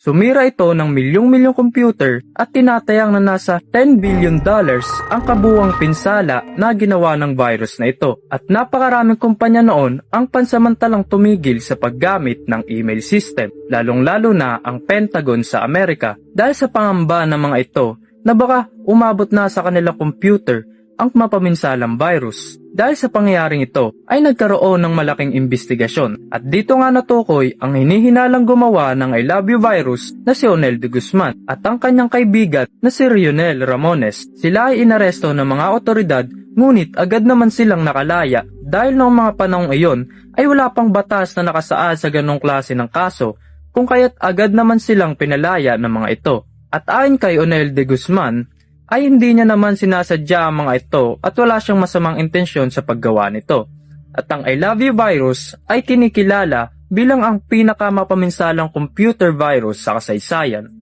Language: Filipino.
Sumira ito ng milyong-milyong computer at tinatayang na nasa $10 billion ang kabuuang pinsala na ginawa ng virus na ito. At napakaraming kumpanya noon ang pansamantalang tumigil sa paggamit ng email system, lalong-lalo na ang Pentagon sa Amerika dahil sa pangamba ng mga ito na baka umabot na sa kanilang computer ang mapaminsalang virus. Dahil sa pangyayaring ito ay nagkaroon ng malaking investigasyon at dito nga natukoy ang hinihinalang gumawa ng I Love You virus na si Onel de Guzman at ang kanyang kaibigan na si Rionel Ramones. Sila ay inaresto ng mga otoridad ngunit agad naman silang nakalaya dahil noong mga panahong iyon ay wala pang batas na nakasaad sa ganong klase ng kaso kung kaya't agad naman silang pinalaya ng mga ito. At ayon kay Onel de Guzman, ay hindi niya naman sinasadya ang mga ito at wala siyang masamang intensyon sa paggawa nito. At ang I Love You virus ay kinikilala bilang ang pinakamapaminsalang computer virus sa kasaysayan.